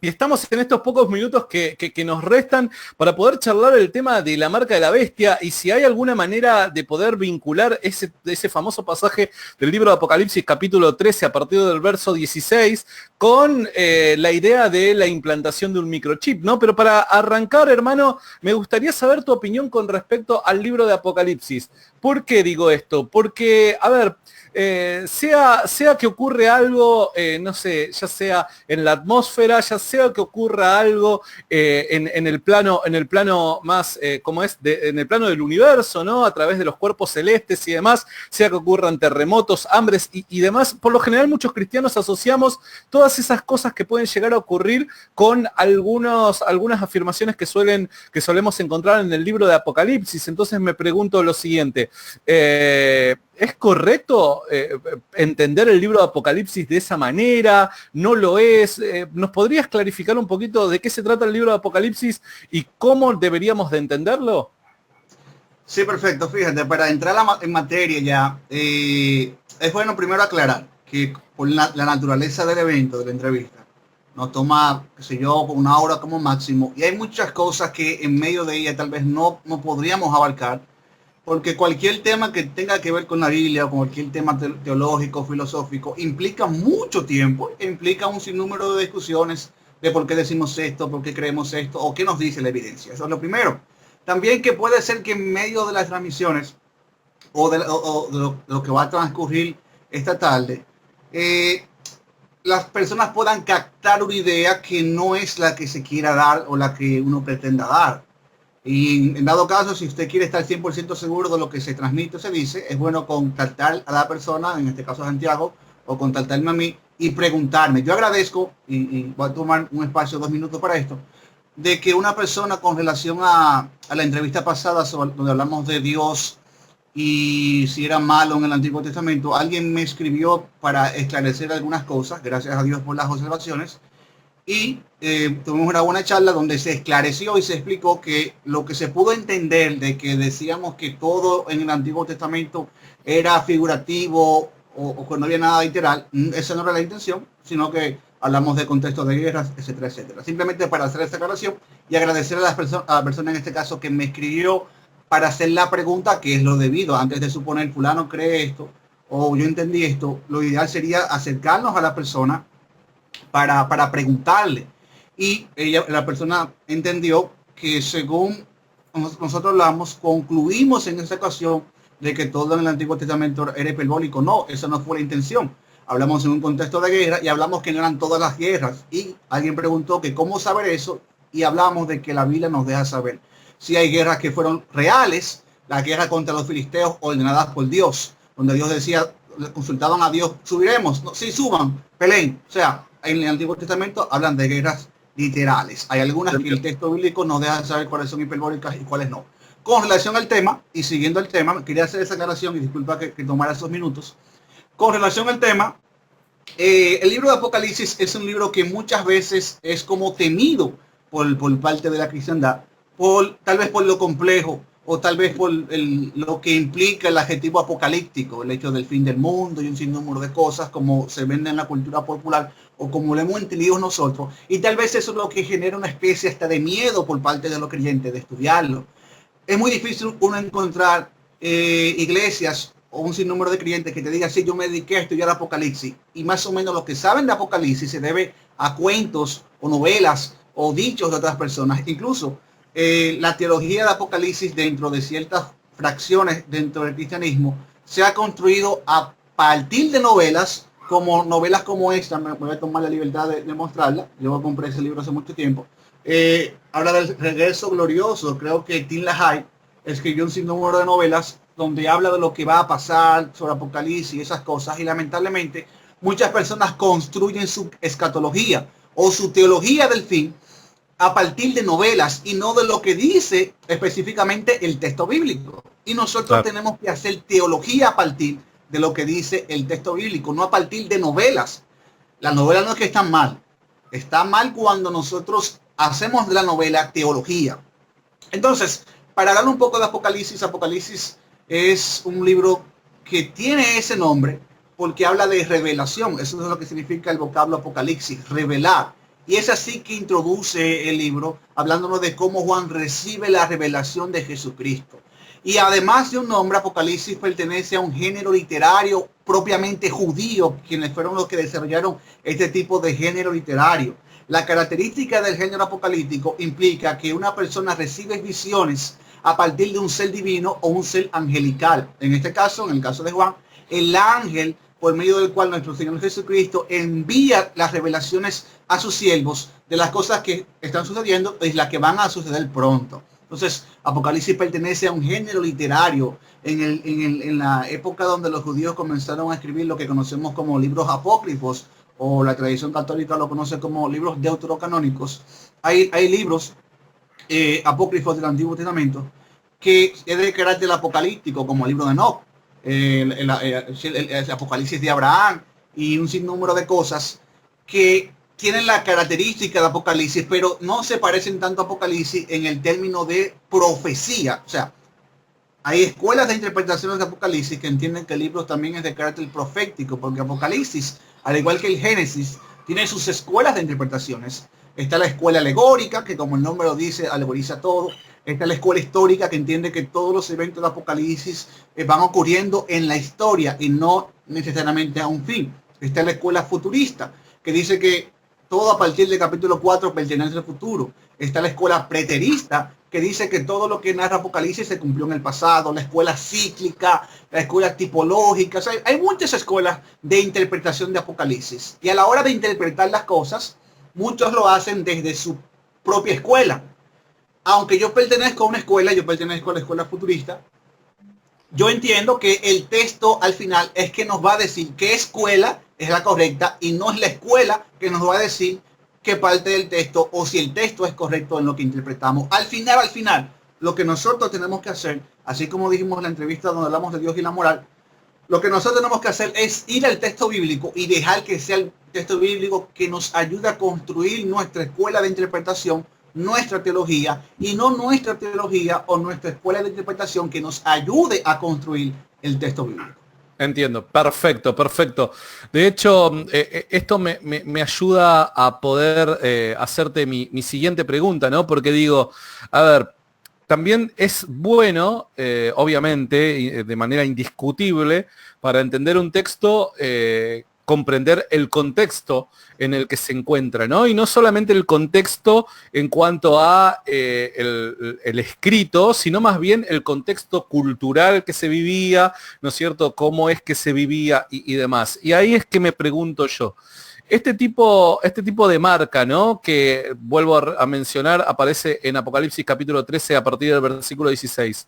Y estamos en estos pocos minutos que nos restan para poder charlar el tema de la marca de la bestia y si hay alguna manera de poder vincular ese famoso pasaje del libro de Apocalipsis capítulo 13 a partir del verso 16 con la idea de la implantación de un microchip, ¿no? Pero para arrancar, hermano, me gustaría saber tu opinión con respecto al libro de Apocalipsis. ¿Por qué digo esto? Porque, a ver, sea que ocurre algo, no sé, ya sea en la atmósfera, ya sea que ocurra algo en el plano más, en el plano del universo, ¿no? A través de los cuerpos celestes y demás, sea que ocurran terremotos, hambres y demás. Por lo general, muchos cristianos asociamos todas esas cosas que pueden llegar a ocurrir con algunas afirmaciones que solemos encontrar en el libro de Apocalipsis. Entonces me pregunto lo siguiente. ¿Es correcto entender el libro de Apocalipsis de esa manera? ¿No lo es? ¿Nos podrías clarificar un poquito de qué se trata el libro de Apocalipsis y cómo deberíamos de entenderlo? Sí, perfecto. Fíjate, para entrar en materia ya, es bueno primero aclarar que por la naturaleza del evento, de la entrevista, nos toma, qué sé yo, una hora como máximo, y hay muchas cosas que en medio de ella tal vez no podríamos abarcar, porque cualquier tema que tenga que ver con la Biblia o cualquier tema teológico, filosófico, implica mucho tiempo, implica un sinnúmero de discusiones de por qué decimos esto, por qué creemos esto, o qué nos dice la evidencia. Eso es lo primero. También que puede ser que en medio de las transmisiones o de lo que va a transcurrir esta tarde, las personas puedan captar una idea que no es la que se quiera dar o la que uno pretenda dar. Y en dado caso, si usted quiere estar 100% seguro de lo que se transmite o se dice, es bueno contactar a la persona, en este caso a Santiago, o contactarme a mí y preguntarme. Yo agradezco, y voy a tomar un espacio, 2 minutos para esto, de que una persona con relación a la entrevista pasada, donde hablamos de Dios y si era malo en el Antiguo Testamento, alguien me escribió para esclarecer algunas cosas, gracias a Dios por las observaciones, y tuvimos una buena charla donde se esclareció y se explicó que lo que se pudo entender de que decíamos que todo en el Antiguo Testamento era figurativo o que no había nada literal, esa no era la intención, sino que hablamos de contextos de guerras, etcétera, etcétera. Simplemente para hacer esta aclaración y agradecer a la persona en este caso que me escribió para hacer la pregunta, que es lo debido, antes de suponer fulano cree esto o yo entendí esto, lo ideal sería acercarnos a la persona para preguntarle. Y la persona entendió que según nosotros hablamos, concluimos en esa ocasión de que todo en el Antiguo Testamento era hiperbólico. No, esa no fue la intención. Hablamos en un contexto de guerra y hablamos que no eran todas las guerras. Y alguien preguntó que cómo saber eso y hablamos de que la Biblia nos deja saber si hay guerras que fueron reales, la guerra contra los filisteos ordenadas por Dios, donde Dios decía, consultaban a Dios, subiremos, no, sí, suban, peleen. O sea, en el Antiguo Testamento hablan de guerras literales. Hay algunas que el texto bíblico nos deja saber cuáles son hiperbólicas y cuáles no. Con relación al tema, y siguiendo el tema, quería hacer esa aclaración y disculpa que tomara esos minutos. Con relación al tema, el libro de Apocalipsis es un libro que muchas veces es como temido por parte de la cristiandad, tal vez por lo complejo, o tal vez por lo que implica el adjetivo apocalíptico, el hecho del fin del mundo y un sinnúmero de cosas como se vende en la cultura popular o como lo hemos entendido nosotros. Y tal vez eso es lo que genera una especie hasta de miedo por parte de los creyentes de estudiarlo. Es muy difícil uno encontrar iglesias o un sinnúmero de creyentes que te digan, sí, yo me dediqué a estudiar Apocalipsis. Y más o menos lo que saben de Apocalipsis se debe a cuentos o novelas o dichos de otras personas. Incluso la teología de Apocalipsis dentro de ciertas fracciones dentro del cristianismo se ha construido a partir de novelas como esta. Me voy a tomar la libertad de mostrarla. Yo compré ese libro hace mucho tiempo. Habla del regreso glorioso. Creo que Tim LaHaye escribió un sinnúmero de novelas donde habla de lo que va a pasar sobre Apocalipsis y esas cosas. Y lamentablemente muchas personas construyen su escatología o su teología del fin a partir de novelas y no de lo que dice específicamente el texto bíblico. Y nosotros tenemos que hacer teología a partir de lo que dice el texto bíblico, no a partir de novelas. La novela no es que está mal. Está mal cuando nosotros hacemos de la novela teología. Entonces, para hablar un poco de Apocalipsis, Apocalipsis es un libro que tiene ese nombre porque habla de revelación. Eso es lo que significa el vocablo Apocalipsis, revelar. Y es así que introduce el libro, hablándonos de cómo Juan recibe la revelación de Jesucristo. Y además de un nombre, Apocalipsis pertenece a un género literario propiamente judío, quienes fueron los que desarrollaron este tipo de género literario. La característica del género apocalíptico implica que una persona recibe visiones a partir de un ser divino o un ser angelical. En este caso, en el caso de Juan, el ángel por medio del cual nuestro Señor Jesucristo envía las revelaciones a sus siervos de las cosas que están sucediendo y las que van a suceder pronto. Entonces, Apocalipsis pertenece a un género literario en la época donde los judíos comenzaron a escribir lo que conocemos como libros apócrifos, o la tradición católica lo conoce como libros deuterocanónicos. Hay libros apócrifos del Antiguo Testamento que es de carácter apocalíptico, como el libro de Enoch, el Apocalipsis de Abraham y un sinnúmero de cosas que tienen la característica de Apocalipsis, pero no se parecen tanto a Apocalipsis en el término de profecía. O sea, hay escuelas de interpretaciones de Apocalipsis que entienden que el libro también es de carácter profético, porque Apocalipsis, al igual que el Génesis, tiene sus escuelas de interpretaciones. Está la escuela alegórica, que como el nombre lo dice, alegoriza todo. Está la escuela histórica, que entiende que todos los eventos de Apocalipsis van ocurriendo en la historia y no necesariamente a un fin. Está la escuela futurista, que dice que todo a partir del capítulo 4 pertenece al futuro. Está la escuela preterista, que dice que todo lo que narra Apocalipsis se cumplió en el pasado. La escuela cíclica, la escuela tipológica. O sea, hay muchas escuelas de interpretación de Apocalipsis. Y a la hora de interpretar las cosas, muchos lo hacen desde su propia escuela. Aunque yo pertenezco a una escuela, yo pertenezco a la escuela futurista, yo entiendo que el texto al final es que nos va a decir qué escuela es la correcta y no es la escuela que nos va a decir qué parte del texto o si el texto es correcto en lo que interpretamos. Al final, lo que nosotros tenemos que hacer, así como dijimos en la entrevista donde hablamos de Dios y la moral, lo que nosotros tenemos que hacer es ir al texto bíblico y dejar que sea el texto bíblico que nos ayude a construir nuestra escuela de interpretación, nuestra teología, y no nuestra teología o nuestra escuela de interpretación que nos ayude a construir el texto bíblico. Entiendo, perfecto, perfecto. De hecho, esto me ayuda a poder hacerte mi siguiente pregunta, ¿no? Porque digo, a ver, también es bueno, obviamente, de manera indiscutible, para entender un texto, comprender el contexto en el que se encuentra, ¿no? Y no solamente el contexto en cuanto a el escrito, sino más bien el contexto cultural que se vivía, ¿no es cierto? Cómo es que se vivía y demás. Y ahí es que me pregunto yo, este tipo de marca, ¿no? Que vuelvo a mencionar, aparece en Apocalipsis capítulo 13 a partir del versículo 16,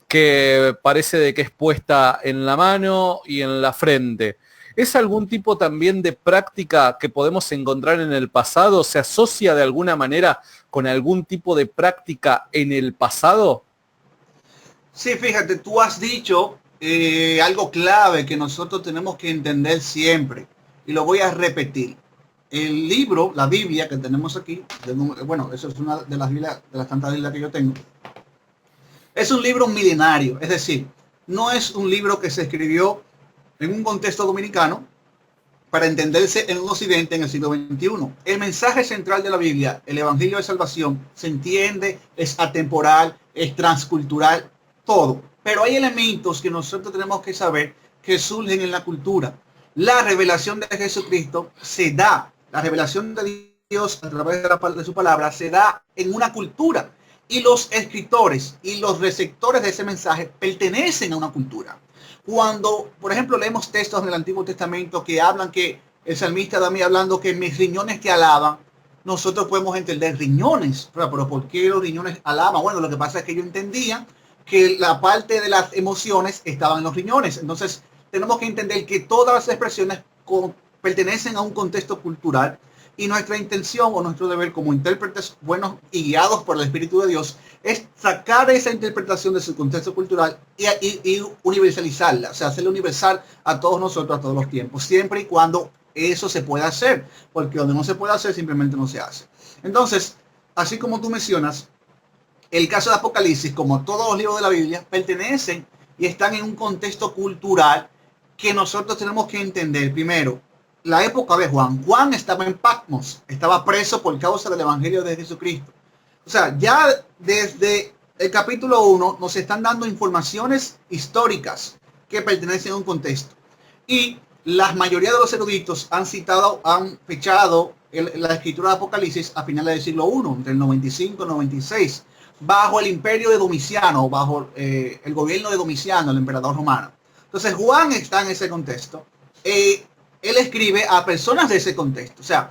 que parece de que es puesta en la mano y en la frente. ¿Es algún tipo también de práctica que podemos encontrar en el pasado? ¿Se asocia de alguna manera con algún tipo de práctica en el pasado? Sí, fíjate, tú has dicho algo clave que nosotros tenemos que entender siempre, y lo voy a repetir. El libro, la Biblia que tenemos aquí, bueno, eso es una de las Biblias, de las tantas Biblias que yo tengo, es un libro milenario, es decir, no es un libro que se escribió en un contexto dominicano para entenderse en un occidente en el siglo XXI. El mensaje central de la Biblia, el Evangelio de Salvación, se entiende, es atemporal, es transcultural, todo. Pero hay elementos que nosotros tenemos que saber que surgen en la cultura. La revelación de Jesucristo se da, la revelación de Dios a través de su palabra se da en una cultura. Y los escritores y los receptores de ese mensaje pertenecen a una cultura. Cuando, por ejemplo, leemos textos en el Antiguo Testamento que hablan que el salmista David hablando que mis riñones te alaban, nosotros podemos entender riñones. Pero ¿por qué los riñones alaban? Bueno, lo que pasa es que ellos entendían que la parte de las emociones estaban en los riñones. Entonces, tenemos que entender que todas las expresiones pertenecen a un contexto cultural. Y nuestra intención o nuestro deber como intérpretes buenos y guiados por el Espíritu de Dios es sacar esa interpretación de su contexto cultural y universalizarla, o sea, hacerla universal a todos nosotros a todos los tiempos, siempre y cuando eso se pueda hacer, porque donde no se puede hacer simplemente no se hace. Entonces, así como tú mencionas, el caso de Apocalipsis, como todos los libros de la Biblia, pertenecen y están en un contexto cultural que nosotros tenemos que entender primero. la época de Juan. Juan estaba en Patmos, estaba preso por causa del Evangelio de Jesucristo. O sea, ya desde el capítulo 1 nos están dando informaciones históricas que pertenecen a un contexto. Y la mayoría de los eruditos han fechado la escritura de Apocalipsis a finales del siglo I, entre el 95 y 96, bajo el imperio de Domiciano, bajo el gobierno de Domiciano, el emperador romano. Entonces Juan está en ese contexto. Él escribe a personas de ese contexto. O sea,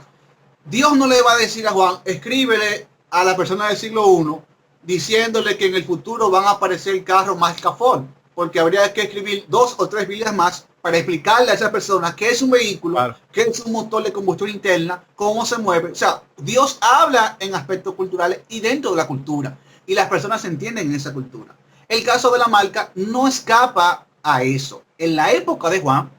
Dios no le va a decir a Juan, escríbele a la persona del siglo I, diciéndole que en el futuro van a aparecer carros más cafón, porque habría que escribir 2 o 3 Biblias más para explicarle a esa persona qué es un vehículo, claro, qué es un motor de combustión interna, cómo se mueve. O sea, Dios habla en aspectos culturales y dentro de la cultura, y las personas se entienden en esa cultura. El caso de la marca no escapa a eso. En la época de Juan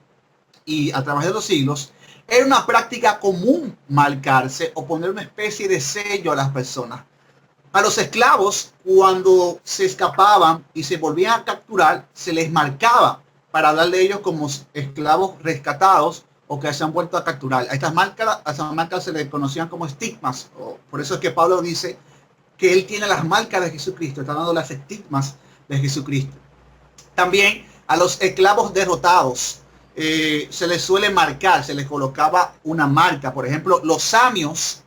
y a través de los siglos, era una práctica común marcarse o poner una especie de sello a las personas. A los esclavos, cuando se escapaban y se volvían a capturar, se les marcaba para hablar de ellos como esclavos rescatados o que se han vuelto a capturar. A estas marcas se les conocían como estigmas. Por eso es que Pablo dice que él tiene las marcas de Jesucristo, está dando las estigmas de Jesucristo. También a los esclavos derrotados se les suele marcar, se les colocaba una marca. Por ejemplo, los samios,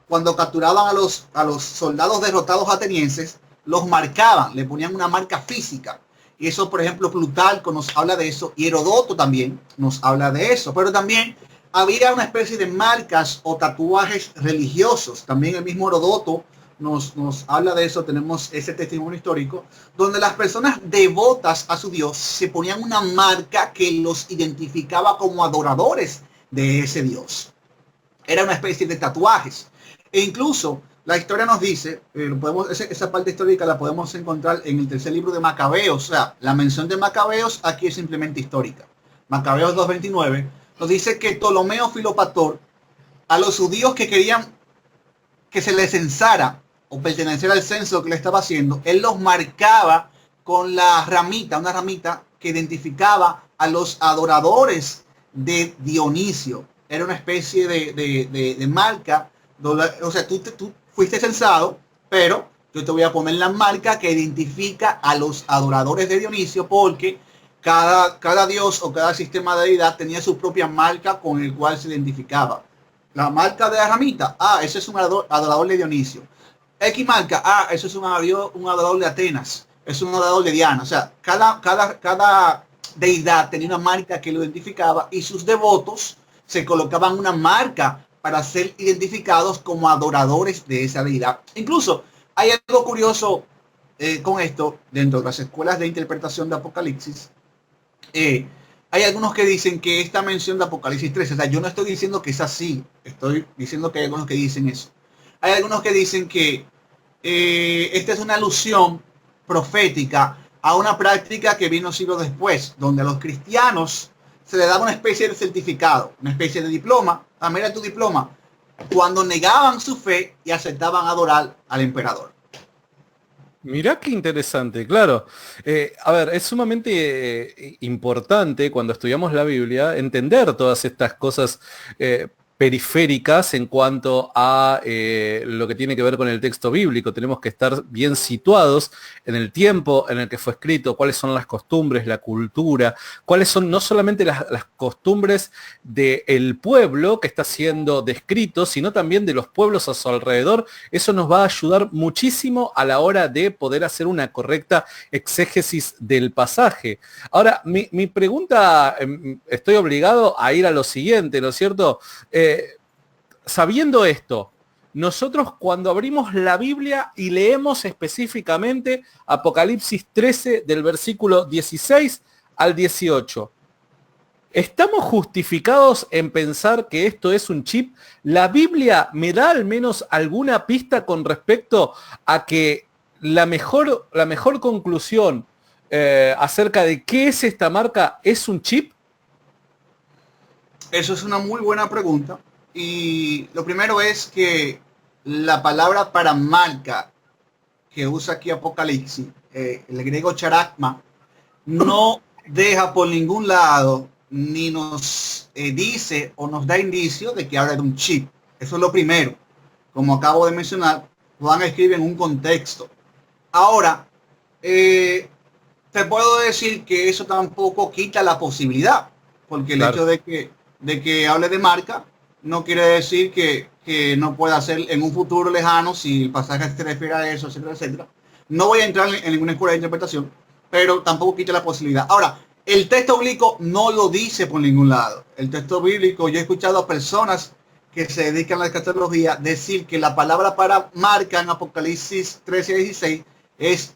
cuando capturaban a los soldados derrotados atenienses, los marcaban, le ponían una marca física. Y eso, por ejemplo, Plutarco nos habla de eso, y Herodoto también nos habla de eso. Pero también había una especie de marcas o tatuajes religiosos. También el mismo Herodoto nos habla de eso. Tenemos ese testimonio histórico, donde las personas devotas a su Dios se ponían una marca que los identificaba como adoradores de ese Dios. Era una especie de tatuajes. E incluso la historia nos dice, esa parte histórica la podemos encontrar en el tercer libro de Macabeos. O sea, la mención de Macabeos aquí es simplemente histórica. Macabeos 2:29 nos dice que Ptolomeo Filopator, a los judíos que querían que se les censara o pertenecer al censo que le estaba haciendo, él los marcaba con la ramita, una ramita que identificaba a los adoradores de Dionisio. Era una especie de marca. O sea, tú fuiste censado, pero yo te voy a poner la marca que identifica a los adoradores de Dionisio, porque cada dios o cada sistema de deidad tenía su propia marca con el cual se identificaba. La marca de la ramita, ese es un adorador de Dionisio. X marca, eso es un adorador de Atenas, es un adorador de Diana. O sea, cada deidad tenía una marca que lo identificaba, y sus devotos se colocaban una marca para ser identificados como adoradores de esa deidad. Incluso hay algo curioso con esto dentro de las escuelas de interpretación de Apocalipsis. Hay algunos que dicen que esta mención de Apocalipsis 13, o sea, yo no estoy diciendo que es así, estoy diciendo que hay algunos que dicen eso. Hay algunos que dicen que esta es una alusión profética a una práctica que vino siglos después, donde a los cristianos se le daba una especie de certificado, una especie de diploma. Mira tu diploma, cuando negaban su fe y aceptaban adorar al emperador. Mirá qué interesante, claro. A ver, es sumamente importante cuando estudiamos la Biblia entender todas estas cosas periféricas en cuanto a lo que tiene que ver con el texto bíblico. Tenemos que estar bien situados en el tiempo en el que fue escrito, cuáles son las costumbres, la cultura, cuáles son no solamente las costumbres del pueblo que está siendo descrito, sino también de los pueblos a su alrededor. Eso nos va a ayudar muchísimo a la hora de poder hacer una correcta exégesis del pasaje. Ahora, mi pregunta, estoy obligado a ir a lo siguiente, ¿no es cierto? Sabiendo esto, nosotros cuando abrimos la Biblia y leemos específicamente Apocalipsis 13 del versículo 16 al 18, ¿estamos justificados en pensar que esto es un chip? ¿La Biblia me da al menos alguna pista con respecto a que la mejor conclusión acerca de qué es esta marca es un chip? Eso es una muy buena pregunta. Y lo primero es que la palabra para marca que usa aquí Apocalipsis, el griego charagma, no deja por ningún lado ni nos dice o nos da indicio de que habla de un chip. Eso es lo primero. Como acabo de mencionar, Juan escribe en un contexto. Ahora, te puedo decir que eso tampoco quita la posibilidad, porque el hecho de que hable de marca no quiere decir que no pueda ser en un futuro lejano, si el pasaje se refiere a eso, etcétera, etcétera. No voy a entrar en ninguna escuela de interpretación, pero tampoco quita la posibilidad. Ahora, el texto bíblico no lo dice por ningún lado. El texto bíblico, yo he escuchado a personas que se dedican a la escatología decir que la palabra para marca en Apocalipsis 13 y 16 es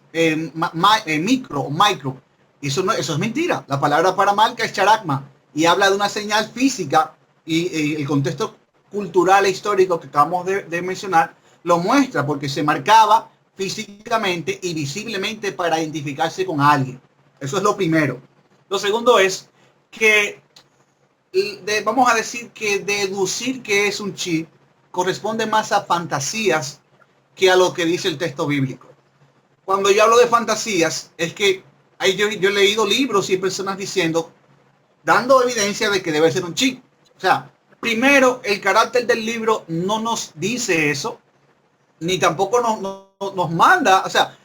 micro o micro. Eso es mentira. La palabra para marca es charagma y habla de una señal física, y el contexto cultural e histórico que acabamos de mencionar lo muestra, porque se marcaba físicamente y visiblemente para identificarse con alguien. Eso es lo primero. Lo segundo es que vamos a decir que deducir que es un chip corresponde más a fantasías que a lo que dice el texto bíblico. Cuando yo hablo de fantasías, es que yo he leído libros y personas diciendo, dando evidencia de que debe ser un chip. O sea, primero, el carácter del libro no nos dice eso, ni tampoco nos manda. O sea,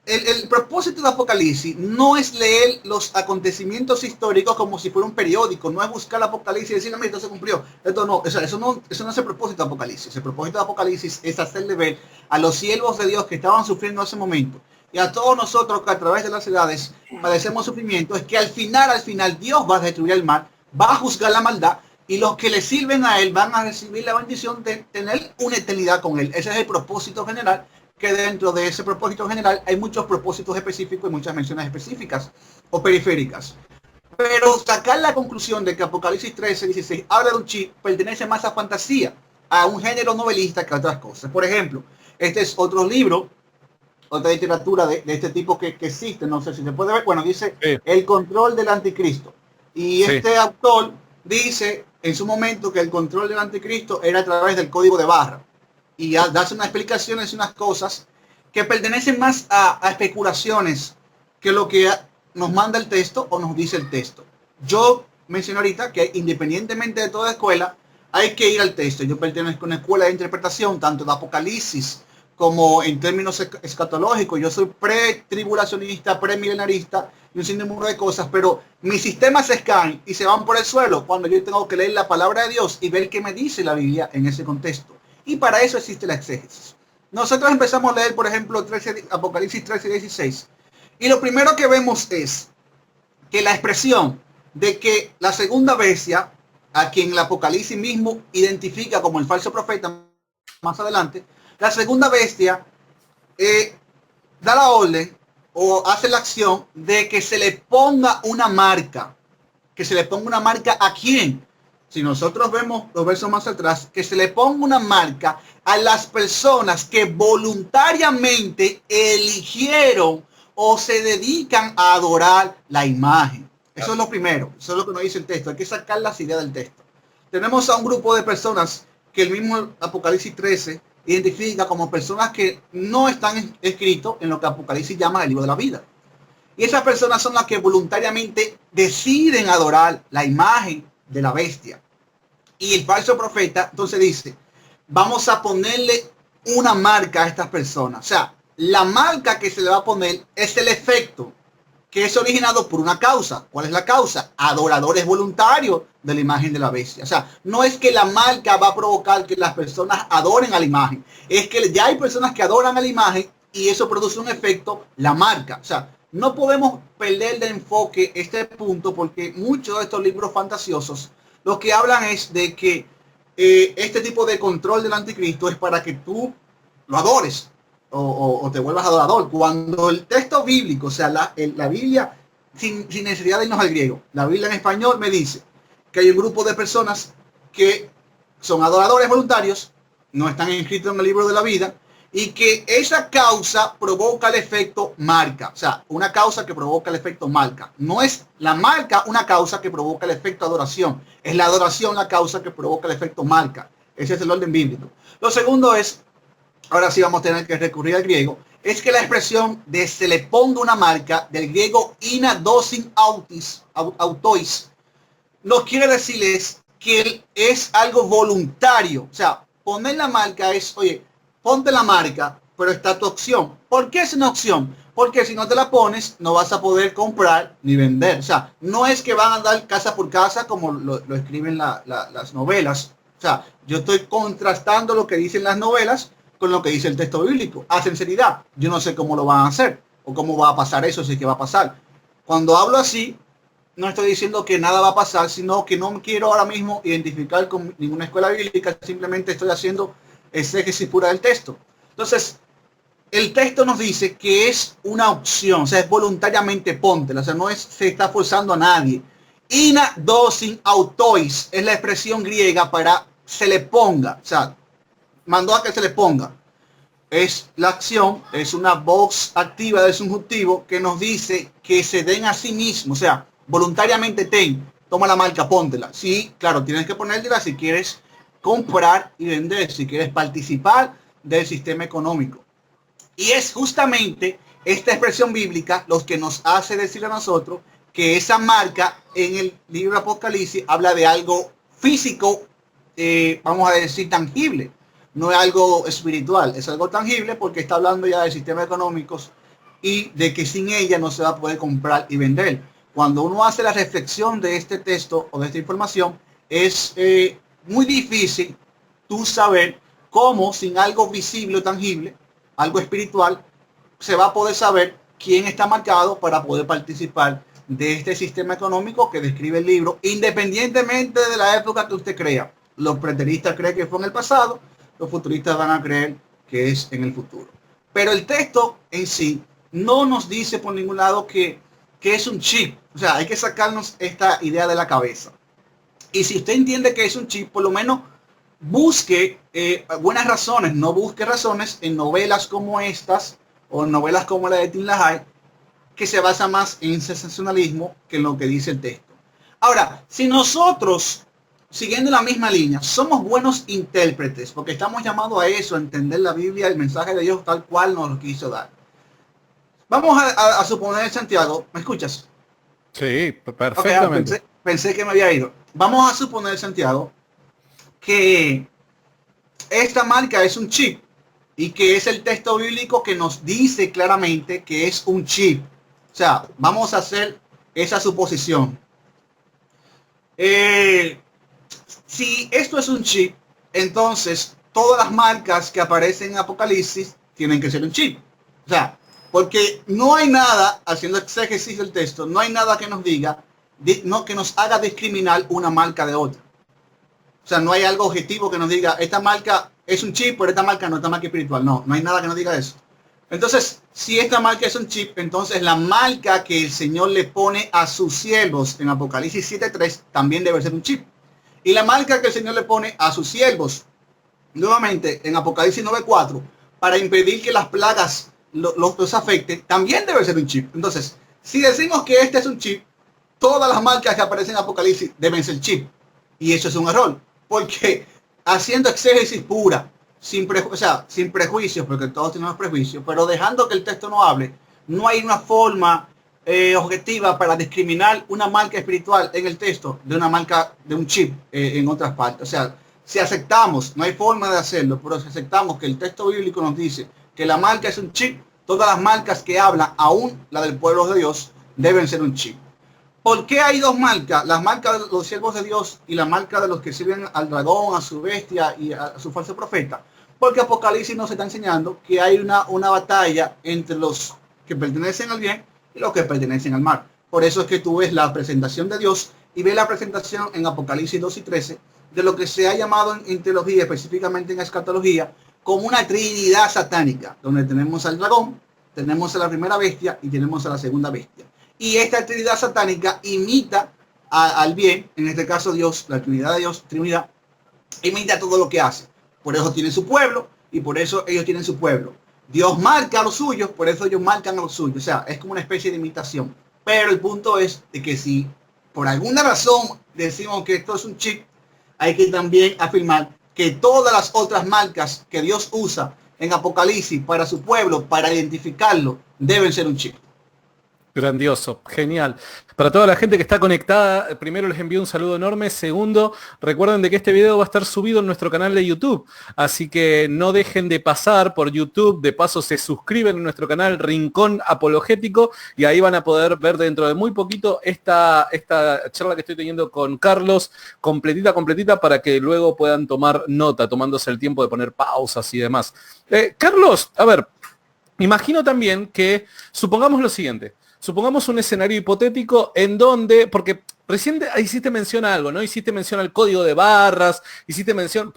el propósito de Apocalipsis no es leer los acontecimientos históricos como si fuera un periódico, no es buscar Apocalipsis y decir, no, esto se cumplió. Esto no, o sea, eso no es el propósito de Apocalipsis. El propósito de Apocalipsis es hacerle ver a los siervos de Dios que estaban sufriendo en ese momento, y a todos nosotros que a través de las edades padecemos sufrimiento, es que al final Dios va a destruir el mal, va a juzgar la maldad, y los que le sirven a él van a recibir la bendición de tener una eternidad con él. Ese es el propósito general, que dentro de ese propósito general hay muchos propósitos específicos y muchas menciones específicas o periféricas. Pero sacar la conclusión de que Apocalipsis 13, 16 habla de un chip pertenece más a fantasía, a un género novelista que a otras cosas. Por ejemplo, este es otro libro, otra literatura de este tipo que existe, no sé si se puede ver. Bueno, dice El control del anticristo. Y este autor dice en su momento que el control del anticristo era a través del código de barra. Y darse unas explicaciones y unas cosas que pertenecen más a especulaciones que lo que nos manda el texto o nos dice el texto. Yo mencioné ahorita que independientemente de toda escuela, hay que ir al texto. Yo pertenezco a una escuela de interpretación, tanto de Apocalipsis como en términos escatológicos. Yo soy pre-tribulacionista, pre-milenarista y un sinnúmero de cosas, pero mis sistemas se caen y se van por el suelo cuando yo tengo que leer la palabra de Dios y ver qué me dice la Biblia en ese contexto. Y para eso existe la exégesis. Nosotros empezamos a leer, por ejemplo, Apocalipsis 13 y 16. Y lo primero que vemos es que la expresión de que la segunda bestia, a quien el Apocalipsis mismo identifica como el falso profeta más adelante, la segunda bestia da la orden o hace la acción de que se le ponga una marca. ¿Que se le ponga una marca a quién? Si nosotros vemos los versos más atrás, que se le ponga una marca a las personas que voluntariamente eligieron o se dedican a adorar la imagen. Eso es lo primero, eso es lo que nos dice el texto. Hay que sacar las ideas del texto. Tenemos a un grupo de personas que el mismo Apocalipsis 13 identifica como personas que no están escritos en lo que Apocalipsis llama el libro de la vida. Y esas personas son las que voluntariamente deciden adorar la imagen de la bestia. Y el falso profeta entonces dice, vamos a ponerle una marca a estas personas. O sea, la marca que se le va a poner es el efecto que es originado por una causa. ¿Cuál es la causa? Adoradores voluntarios de la imagen de la bestia. O sea, no es que la marca va a provocar que las personas adoren a la imagen. Es que ya hay personas que adoran a la imagen y eso produce un efecto, la marca. O sea, no podemos perder de enfoque este punto, porque muchos de estos libros fantasiosos lo que hablan es de que este tipo de control del anticristo es para que tú lo adores o te vuelvas adorador. Cuando el texto bíblico, o sea, la Biblia, sin necesidad de irnos al griego, la Biblia en español me dice que hay un grupo de personas que son adoradores voluntarios, no están inscritos en el libro de la vida, y que esa causa provoca el efecto marca. O sea, una causa que provoca el efecto marca. No es la marca una causa que provoca el efecto adoración. Es la adoración la causa que provoca el efecto marca. Ese es el orden bíblico. Lo segundo es, ahora sí vamos a tener que recurrir al griego, es que la expresión de se le ponga una marca, del griego ina dosin autois, no quiere decirles que es algo voluntario. O sea, poner la marca es, oye, ponte la marca, pero está tu opción. ¿Por qué es una opción? Porque si no te la pones, no vas a poder comprar ni vender. O sea, no es que van a andar casa por casa como lo escriben las novelas. O sea, yo estoy contrastando lo que dicen las novelas con lo que dice el texto bíblico. A sinceridad, yo no sé cómo lo van a hacer o cómo va a pasar eso, si es que va a pasar. Cuando hablo así, no estoy diciendo que nada va a pasar, sino que no me quiero ahora mismo identificar con ninguna escuela bíblica, simplemente estoy haciendo exégesis pura del texto. Entonces, el texto nos dice que es una opción, o sea, es voluntariamente póntela, o sea, no es se está forzando a nadie. Ina dosin autois es la expresión griega para se le ponga, o sea, mandó a que se le ponga. Es la acción, es una voz activa del subjuntivo que nos dice que se den a sí mismo, o sea, voluntariamente toma la marca, póntela. Sí, claro, tienes que ponértela si quieres comprar y vender, si quieres participar del sistema económico. Y es justamente esta expresión bíblica lo que nos hace decir a nosotros que esa marca en el libro de Apocalipsis habla de algo físico, vamos a decir tangible. No es algo espiritual, es algo tangible porque está hablando ya de sistemas económicos y de que sin ella no se va a poder comprar y vender. Cuando uno hace la reflexión de este texto o de esta información, es muy difícil tú saber cómo sin algo visible o tangible, algo espiritual, se va a poder saber quién está marcado para poder participar de este sistema económico que describe el libro, independientemente de la época que usted crea. Los preteristas creen que fue en el pasado, los futuristas van a creer que es en el futuro. Pero el texto en sí no nos dice por ningún lado que es un chip. O sea, hay que sacarnos esta idea de la cabeza. Y si usted entiende que es un chip, por lo menos busque buenas razones, no busque razones en novelas como estas o en novelas como la de Tim LaHaye, que se basa más en sensacionalismo que en lo que dice el texto. Ahora, si nosotros, siguiendo la misma línea, somos buenos intérpretes, porque estamos llamados a eso, a entender la Biblia, el mensaje de Dios tal cual nos lo quiso dar. Vamos a suponer, Santiago, ¿me escuchas? Sí, perfectamente. Okay, pensé que me había ido. Vamos a suponer, Santiago, que esta marca es un chip y que es el texto bíblico que nos dice claramente que es un chip. O sea, vamos a hacer esa suposición. Si esto es un chip, entonces todas las marcas que aparecen en Apocalipsis tienen que ser un chip. O sea, porque no hay nada, haciendo exégesis del texto, no hay nada que nos diga, no, que nos haga discriminar una marca de otra. O sea, no hay algo objetivo que nos diga, esta marca es un chip, pero esta marca no, esta marca espiritual. No, no hay nada que nos diga eso. Entonces, si esta marca es un chip, entonces la marca que el Señor le pone a sus siervos en Apocalipsis 7.3 también debe ser un chip. Y la marca que el Señor le pone a sus siervos, nuevamente en Apocalipsis 9.4, para impedir que las plagas los afecten, también debe ser un chip. Entonces, si decimos que este es un chip, todas las marcas que aparecen en Apocalipsis deben ser chip. Y eso es un error, porque haciendo exégesis pura, sin prejuicios, porque todos tenemos prejuicios, pero dejando que el texto no hable, no hay una forma objetiva para discriminar una marca espiritual en el texto de una marca de un chip en otras partes. O sea, si aceptamos, no hay forma de hacerlo, pero si aceptamos que el texto bíblico nos dice que la marca es un chip, todas las marcas que hablan, aún la del pueblo de Dios, deben ser un chip. ¿Por qué hay dos marcas? Las marcas de los siervos de Dios y la marca de los que sirven al dragón, a su bestia y a su falso profeta. Porque Apocalipsis nos está enseñando que hay una batalla entre los que pertenecen al bien y los que pertenecen al mal. Por eso es que tú ves la presentación de Dios y ves la presentación en Apocalipsis 2 y 13 de lo que se ha llamado en teología, específicamente en escatología, como una trinidad satánica, donde tenemos al dragón, tenemos a la primera bestia y tenemos a la segunda bestia. Y esta trinidad satánica imita al bien, en este caso Dios, la Trinidad de Dios, Trinidad, imita todo lo que hace. Por eso tiene su pueblo y por eso ellos tienen su pueblo. Dios marca a los suyos, por eso ellos marcan a los suyos. O sea, es como una especie de imitación. Pero el punto es de que si por alguna razón decimos que esto es un chip, hay que también afirmar que todas las otras marcas que Dios usa en Apocalipsis para su pueblo, para identificarlo, deben ser un chip. Grandioso, genial. Para toda la gente que está conectada, primero les envío un saludo enorme. Segundo, recuerden de que este video va a estar subido en nuestro canal de YouTube. Así que no dejen de pasar por YouTube. De paso se suscriben a nuestro canal Rincón Apologético y ahí van a poder ver dentro de muy poquito esta charla que estoy teniendo con Carlos, completita, para que luego puedan tomar nota, tomándose el tiempo de poner pausas y demás. Carlos, a ver, imagino también que, supongamos lo siguiente. Supongamos un escenario hipotético en donde, porque recién hiciste mención a algo, ¿no? Hiciste mención al código de barras, hiciste mención,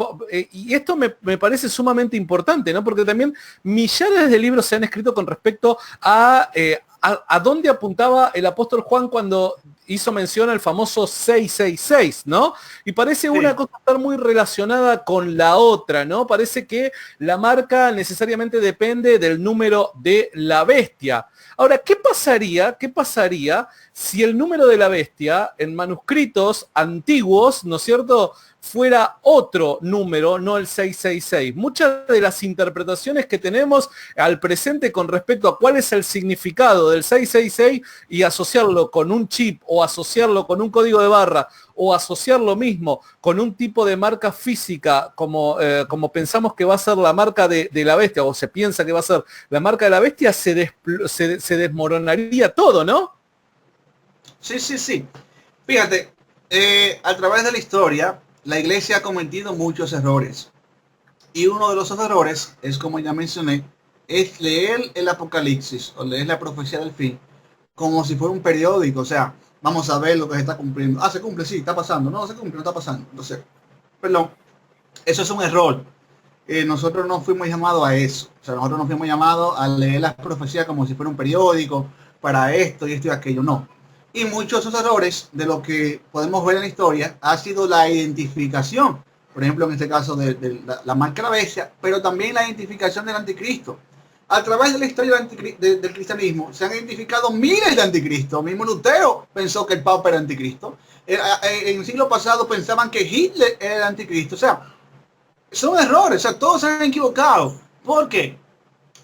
y esto me parece sumamente importante, ¿no? Porque también millares de libros se han escrito con respecto a dónde apuntaba el apóstol Juan cuando hizo mención al famoso 666, ¿no? Y parece una cosa estar muy relacionada con la otra, ¿no? Parece que la marca necesariamente depende del número de la bestia. Ahora, ¿qué pasaría si el número de la bestia en manuscritos antiguos, ¿no es cierto?, fuera otro número, no el 666? Muchas de las interpretaciones que tenemos al presente con respecto a cuál es el significado del 666 y asociarlo con un chip o asociarlo con un código de barra o asociar lo mismo con un tipo de marca física como pensamos que va a ser la marca de la bestia, o se piensa que va a ser la marca de la bestia, se desmoronaría todo, ¿no? Sí. Fíjate, a través de la historia, la iglesia ha cometido muchos errores. Y uno de los errores es, como ya mencioné, es leer el Apocalipsis o leer la profecía del fin como si fuera un periódico. O sea, vamos a ver lo que se está cumpliendo. Ah, se cumple, sí, está pasando. No, se cumple, no está pasando. Entonces, perdón, eso es un error. Nosotros no fuimos llamados a eso. O sea, nosotros no fuimos llamados a leer las profecías como si fuera un periódico para esto y aquello. No. Y muchos de esos errores de lo que podemos ver en la historia ha sido la identificación. Por ejemplo, en este caso de la marca de la bestia, pero también la identificación del anticristo. A través de la historia del cristianismo se han identificado miles de anticristos. Mismo Lutero pensó que el Papa era anticristo. En el siglo pasado pensaban que Hitler era el anticristo. O sea, son errores. O sea, todos se han equivocado. ¿Por qué?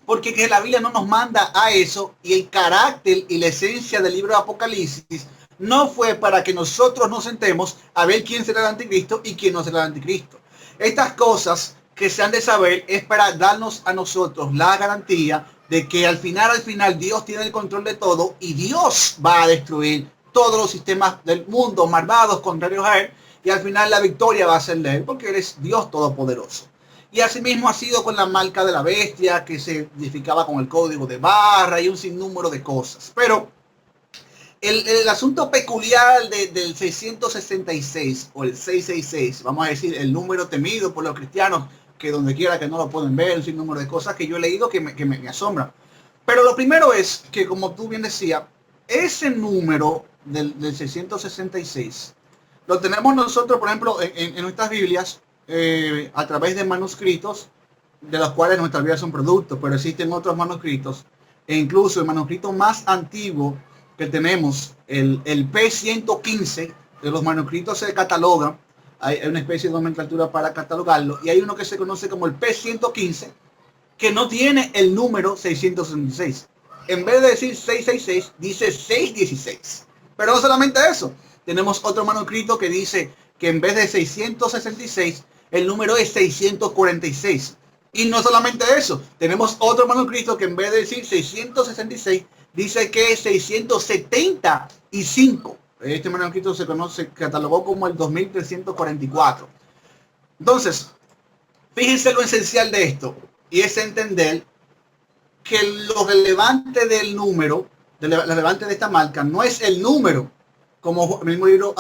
Porque que la Biblia no nos manda a eso, y el carácter y la esencia del libro de Apocalipsis no fue para que nosotros nos sentemos a ver quién será el anticristo y quién no será el anticristo. Estas cosas que se han de saber es para darnos a nosotros la garantía de que al final Dios tiene el control de todo y Dios va a destruir todos los sistemas del mundo malvados contrarios a él, y al final la victoria va a ser de él porque él es Dios todopoderoso. Y asimismo ha sido con la marca de la bestia, que se identificaba con el código de barra y un sinnúmero de cosas. Pero el asunto peculiar del 666 o el 666, vamos a decir, el número temido por los cristianos, que donde quiera que no lo pueden ver, un sinnúmero de cosas que yo he leído que me asombran. Pero lo primero es que, como tú bien decías, ese número del 666 lo tenemos nosotros, por ejemplo, en nuestras Biblias, a través de manuscritos, de los cuales nuestras Biblias son productos, pero existen otros manuscritos, e incluso el manuscrito más antiguo que tenemos, el P115, de los manuscritos se catalogan, hay una especie de nomenclatura para catalogarlo, y hay uno que se conoce como el P115, que no tiene el número 666. En vez de decir 666, dice 616. Pero no solamente eso, tenemos otro manuscrito que dice que en vez de 666, el número es 646. Y no solamente eso, tenemos otro manuscrito que en vez de decir 666, dice que es 675. Este manuscrito se catalogó como el 2344. Entonces, fíjense lo esencial de esto, y es entender que lo relevante del número, lo relevante de esta marca, no es el número, como el mismo libro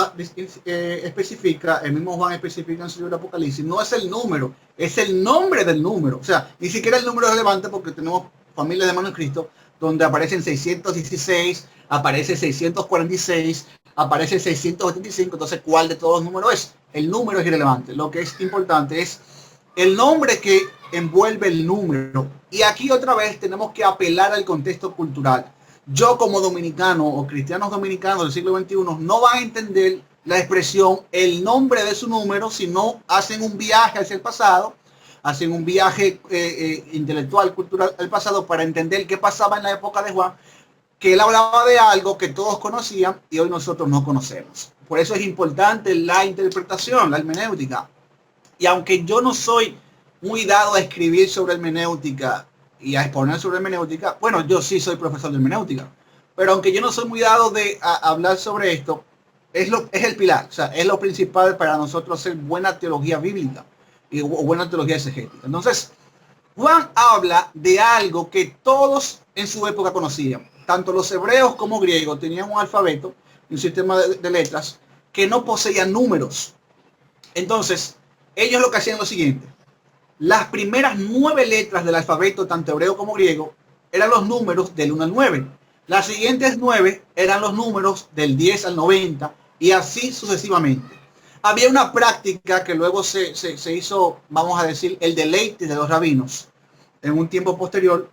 especifica, el mismo Juan especifica en su libro Apocalipsis, no es el número, es el nombre del número. O sea, ni siquiera el número es relevante, porque tenemos familias de manuscritos donde aparecen 616, aparece 646, aparece 685, entonces ¿cuál de todos los números es? El número es irrelevante. Lo que es importante es el nombre que envuelve el número. Y aquí otra vez tenemos que apelar al contexto cultural. Yo, como dominicano o cristianos dominicanos del siglo XXI, no van a entender la expresión el nombre de su número si no hacen un viaje hacia el pasado, hacen un viaje intelectual, cultural al pasado, para entender qué pasaba en la época de Juan, que él hablaba de algo que todos conocían y hoy nosotros no conocemos. Por eso es importante la interpretación, la hermenéutica. Y aunque yo no soy muy dado a escribir sobre hermenéutica y a exponer sobre hermenéutica, bueno, yo sí soy profesor de hermenéutica, pero aunque yo no soy muy dado a hablar sobre esto, es el pilar, o sea, es lo principal para nosotros hacer buena teología bíblica o buena teología exegética. Entonces, Juan habla de algo que todos en su época conocían. Tanto los hebreos como griegos tenían un alfabeto, un sistema de letras, que no poseían números. Entonces, ellos lo que hacían es lo siguiente. Las primeras 9 letras del alfabeto, tanto hebreo como griego, eran los números del 1 al 9. Las siguientes 9 eran los números del 10 al 90 y así sucesivamente. Había una práctica que luego se hizo, vamos a decir, el deleite de los rabinos en un tiempo posterior,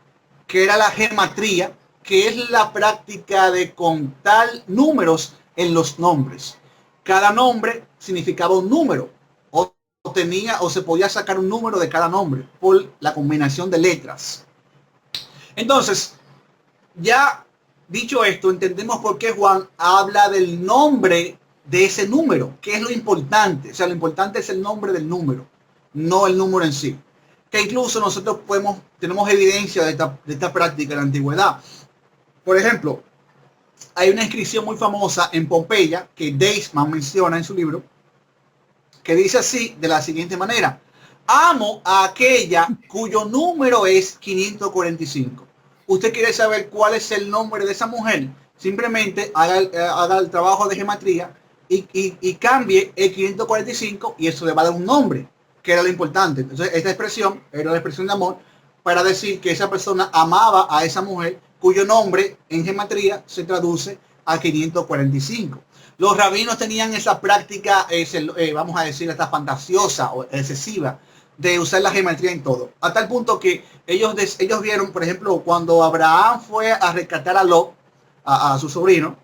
que era la gematría, que es la práctica de contar números en los nombres. Cada nombre significaba un número, o se podía sacar un número de cada nombre por la combinación de letras. Entonces, ya dicho esto, entendemos por qué Juan habla del nombre de ese número, que es lo importante. O sea, lo importante es el nombre del número, no el número en sí. Que incluso nosotros tenemos evidencia de esta práctica en la antigüedad. Por ejemplo, hay una inscripción muy famosa en Pompeya que Deisman menciona en su libro, que dice así, de la siguiente manera: amo a aquella cuyo número es 545. ¿Usted quiere saber cuál es el nombre de esa mujer? Simplemente haga el trabajo de gematría y cambie el 545 y eso le va a dar un nombre, que era lo importante. Entonces, esta expresión era la expresión de amor para decir que esa persona amaba a esa mujer cuyo nombre en gematría se traduce a 545. Los rabinos tenían esa práctica, vamos a decir, esta fantasiosa o excesiva de usar la geometría en todo. A tal punto que ellos vieron, por ejemplo, cuando Abraham fue a rescatar a Lot, a su sobrino,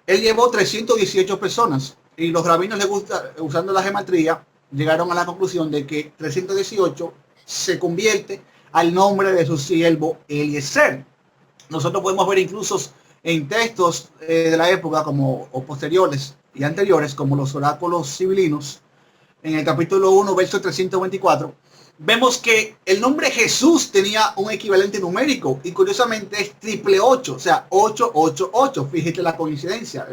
él llevó 318 personas y los rabinos les gusta, usando la geometría, llegaron a la conclusión de que 318 se convierte al nombre de su siervo Eliezer. Nosotros podemos ver incluso en textos de la época como o posteriores y anteriores, como los oráculos sibilinos, en el capítulo 1, verso 324, vemos que el nombre Jesús tenía un equivalente numérico y curiosamente es 888, o sea, 888. Fíjate la coincidencia,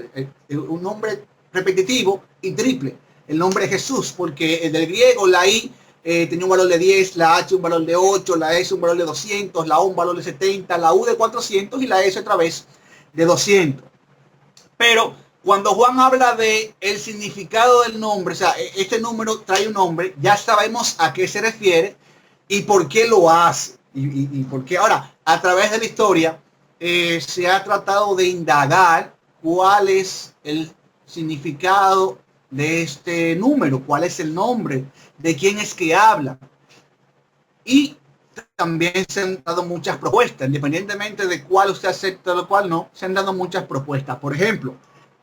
un nombre repetitivo y triple, el nombre Jesús, porque el del griego, la I tenía un valor de 10, la H un valor de 8, la S un valor de 200, la O un valor de 70, la U de 400 y la S otra vez de 200. Pero cuando Juan habla de el significado del nombre, o sea, este número trae un nombre, ya sabemos a qué se refiere y por qué lo hace. Y por qué ahora, a través de la historia, se ha tratado de indagar cuál es el significado de este número, cuál es el nombre, de quién es que habla. Y también se han dado muchas propuestas, independientemente de cuál usted acepta o cuál no, se han dado muchas propuestas. Por ejemplo,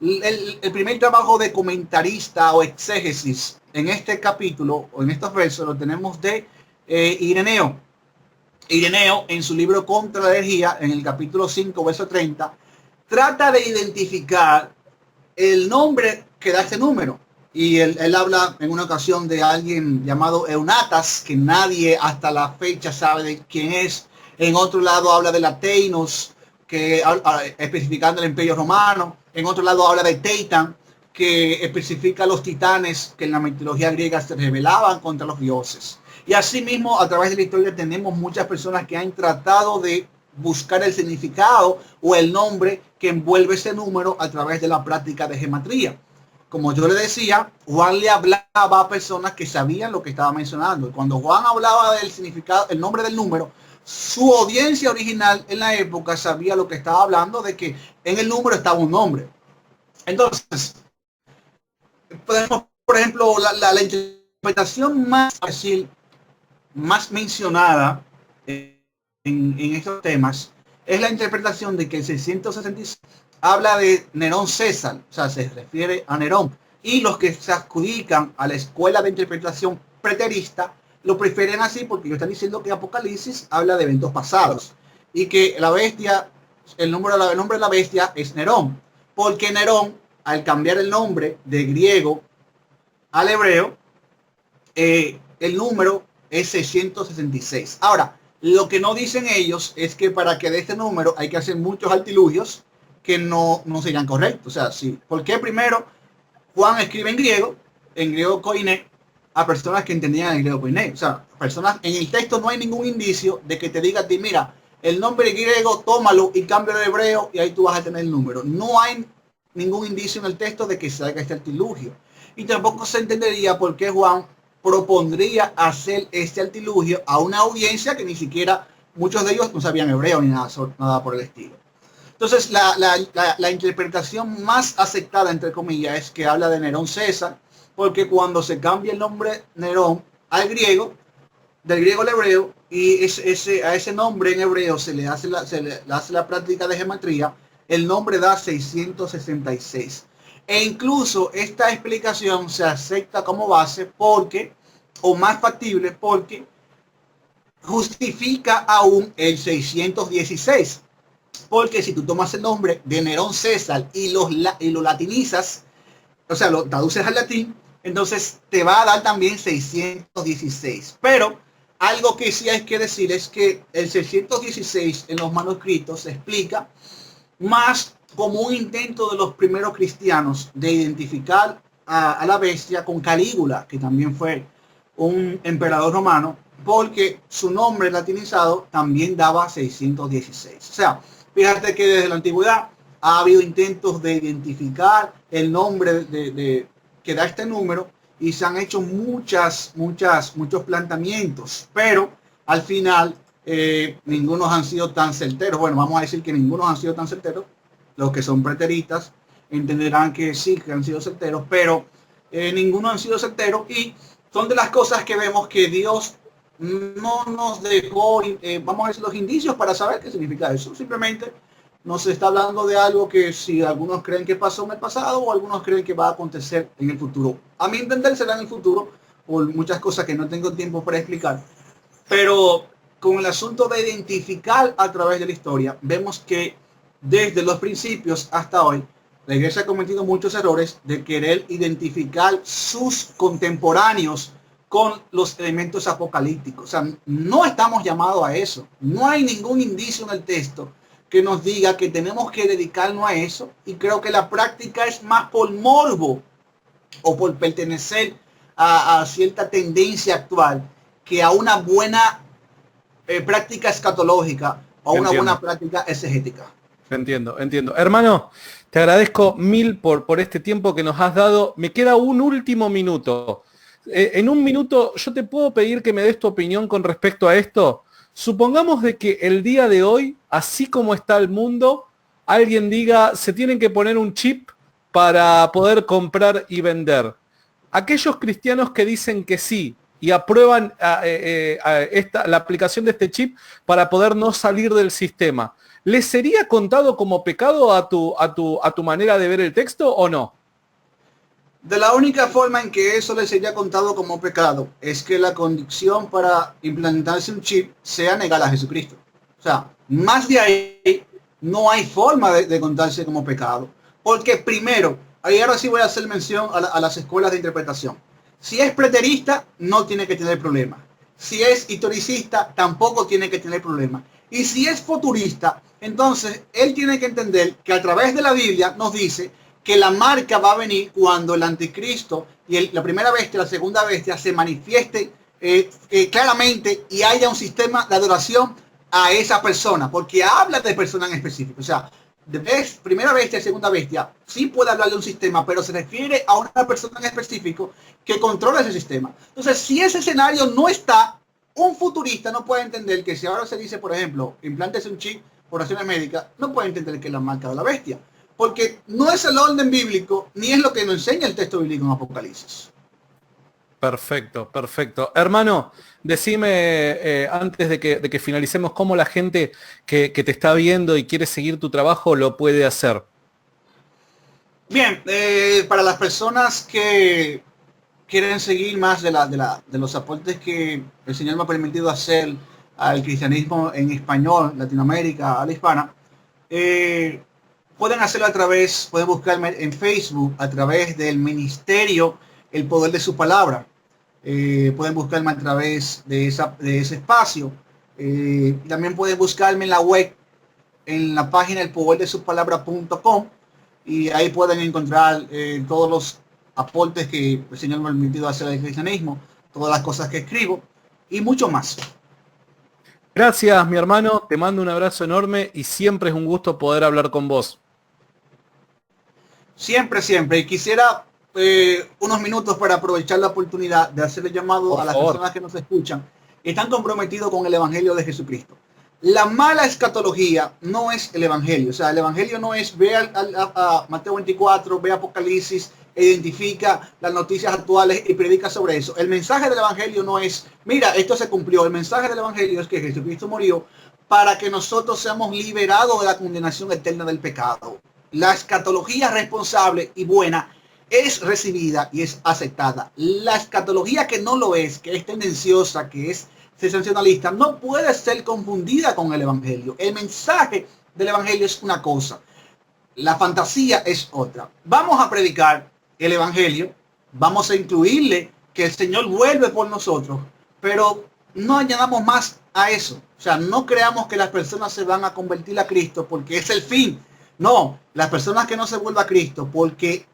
el primer trabajo de comentarista o exégesis en este capítulo o en estos versos lo tenemos de Ireneo. Ireneo, en su libro Contra la herejía, en el capítulo 5, verso 30, trata de identificar el nombre que da este número. Y él habla en una ocasión de alguien llamado Eunatas, que nadie hasta la fecha sabe de quién es. En otro lado habla de Lateinos, que especificando el Imperio Romano. En otro lado habla de Teitan, que especifica los titanes que en la mitología griega se rebelaban contra los dioses. Y asimismo, a través de la historia tenemos muchas personas que han tratado de buscar el significado o el nombre que envuelve ese número a través de la práctica de gematría. Como yo le decía, Juan le hablaba a personas que sabían lo que estaba mencionando. Y cuando Juan hablaba del significado, el nombre del número, su audiencia original en la época sabía lo que estaba hablando, de que en el número estaba un nombre. Entonces, podemos, por ejemplo, la interpretación más fácil, más mencionada en estos temas, es la interpretación de que el 666 habla de Nerón César, o sea, se refiere a Nerón. Y los que se adjudican a la escuela de interpretación preterista lo prefieren así porque ellos están diciendo que Apocalipsis habla de eventos pasados y que la bestia el nombre de la bestia es Nerón, porque Nerón, al cambiar el nombre de griego al hebreo, el número es 666. Ahora, lo que no dicen ellos es que para que de este número hay que hacer muchos artilugios que no serían correctos. O sea, sí. ¿Por qué primero Juan escribe en griego koiné, a personas que entendían el griego koiné? O sea, personas, en el texto no hay ningún indicio de que te diga a ti, mira, el nombre griego, tómalo y cambia al hebreo y ahí tú vas a tener el número. No hay ningún indicio en el texto de que se haga este artilugio. Y tampoco se entendería por qué Juan propondría hacer este artilugio a una audiencia que ni siquiera, muchos de ellos no sabían hebreo ni nada por el estilo. Entonces, la interpretación más aceptada, entre comillas, es que habla de Nerón César, porque cuando se cambia el nombre Nerón al griego, del griego al hebreo, y a ese nombre en hebreo se le hace la práctica de gematría, el nombre da 666. E incluso esta explicación se acepta como base porque, o más factible, porque justifica aún el 616. Porque si tú tomas el nombre de Nerón César y lo latinizas, o sea, lo traduces al latín, entonces te va a dar también 616. Pero algo que sí hay que decir es que el 616 en los manuscritos se explica más como un intento de los primeros cristianos de identificar a la bestia con Calígula, que también fue un emperador romano, porque su nombre latinizado también daba 616. O sea, fíjate que desde la antigüedad ha habido intentos de identificar el nombre que da este número y se han hecho muchos planteamientos, pero al final ninguno han sido tan certeros. Bueno, vamos a decir que ninguno han sido tan certeros. Los que son preteristas entenderán que sí, que han sido certeros, pero ninguno han sido certeros, y son de las cosas que vemos que Dios no nos dejó, vamos a decir, los indicios para saber qué significa eso. Simplemente nos está hablando de algo que si algunos creen que pasó en el pasado o algunos creen que va a acontecer en el futuro. A mi entender será en el futuro por muchas cosas que no tengo tiempo para explicar. Pero con el asunto de identificar a través de la historia, vemos que desde los principios hasta hoy, la iglesia ha cometido muchos errores de querer identificar sus contemporáneos con los elementos apocalípticos. O sea, no estamos llamados a eso. No hay ningún indicio en el texto que nos diga que tenemos que dedicarnos a eso, y creo que la práctica es más por morbo o por pertenecer a cierta tendencia actual que a una buena práctica escatológica o una buena práctica exegética. Entiendo. Hermano, te agradezco mil por este tiempo que nos has dado. Me queda un último minuto. En un minuto, ¿yo te puedo pedir que me des tu opinión con respecto a esto? Supongamos de que el día de hoy, así como está el mundo, alguien diga, se tienen que poner un chip para poder comprar y vender. Aquellos cristianos que dicen que sí y aprueban la aplicación de este chip para poder no salir del sistema, ¿les sería contado como pecado a tu manera de ver el texto o no? De la única forma en que eso le sería contado como pecado es que la condición para implantarse un chip sea negar a Jesucristo. O sea, más de ahí no hay forma de contarse como pecado. Porque primero, ahí ahora sí voy a hacer mención a las escuelas de interpretación. Si es preterista, no tiene que tener problema. Si es historicista, tampoco tiene que tener problema. Y si es futurista, entonces él tiene que entender que a través de la Biblia nos dice que la marca va a venir cuando el anticristo y la primera bestia, la segunda bestia, se manifieste claramente y haya un sistema de adoración a esa persona, porque habla de persona en específico. O sea, primera bestia y segunda bestia sí puede hablar de un sistema, pero se refiere a una persona en específico que controla ese sistema. Entonces, si ese escenario no está, un futurista no puede entender que si ahora se dice, por ejemplo, implántese un chip por razones médicas, no puede entender que es la marca de la bestia. Porque no es el orden bíblico, ni es lo que nos enseña el texto bíblico en Apocalipsis. Perfecto. Hermano, decime antes de que finalicemos, cómo la gente que te está viendo y quiere seguir tu trabajo lo puede hacer. Bien, para las personas que quieren seguir más de los aportes que el Señor me ha permitido hacer al cristianismo en español, Latinoamérica, a la hispana, Pueden hacerlo pueden buscarme en Facebook a través del ministerio El Poder de su Palabra. Pueden buscarme a través de ese espacio. También pueden buscarme en la web, en la página elpoderdesusupalabra.com, y ahí pueden encontrar todos los aportes que el Señor me ha permitido hacer al cristianismo, todas las cosas que escribo y mucho más. Gracias, mi hermano, te mando un abrazo enorme y siempre es un gusto poder hablar con vos. Siempre, siempre. Y quisiera unos minutos para aprovechar la oportunidad de hacerle llamado a las personas que nos escuchan y están comprometidos con el Evangelio de Jesucristo. La mala escatología no es el Evangelio. O sea, el Evangelio no es ve a Mateo 24, ve a Apocalipsis, identifica las noticias actuales y predica sobre eso. El mensaje del Evangelio no es, mira, esto se cumplió. El mensaje del Evangelio es que Jesucristo murió para que nosotros seamos liberados de la condenación eterna del pecado. La escatología responsable y buena es recibida y es aceptada. La escatología que no lo es, que es tendenciosa, que es sensacionalista, no puede ser confundida con el Evangelio. El mensaje del Evangelio es una cosa, la fantasía es otra. Vamos a predicar el Evangelio, vamos a incluirle que el Señor vuelve por nosotros, pero no añadamos más a eso. O sea, no creamos que las personas se van a convertir a Cristo porque es el fin. No, las personas que no se vuelvan a Cristo porque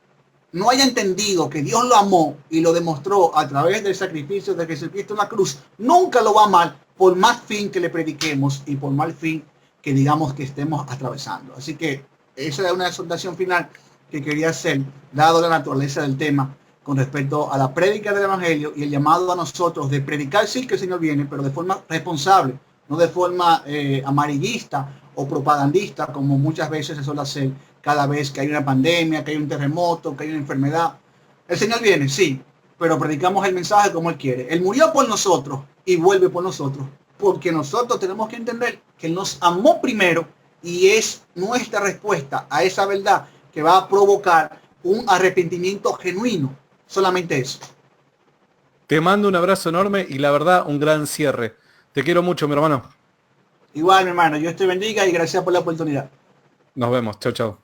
no haya entendido que Dios lo amó y lo demostró a través del sacrificio de Jesucristo en la cruz, nunca lo va a amar por más fin que le prediquemos y por mal fin que digamos que estemos atravesando. Así que esa es una exhortación final que quería hacer, dado la naturaleza del tema, con respecto a la prédica del Evangelio y el llamado a nosotros de predicar, sí que el Señor viene, pero de forma responsable, no de forma amarillista o propagandista, como muchas veces se suele hacer cada vez que hay una pandemia, que hay un terremoto, que hay una enfermedad. El Señor viene, sí, pero predicamos el mensaje como Él quiere. Él murió por nosotros y vuelve por nosotros, porque nosotros tenemos que entender que Él nos amó primero y es nuestra respuesta a esa verdad que va a provocar un arrepentimiento genuino. Solamente eso. Te mando un abrazo enorme y la verdad un gran cierre. Te quiero mucho, mi hermano. Igual, mi hermano, Dios te bendiga y gracias por la oportunidad. Nos vemos. Chau, chau.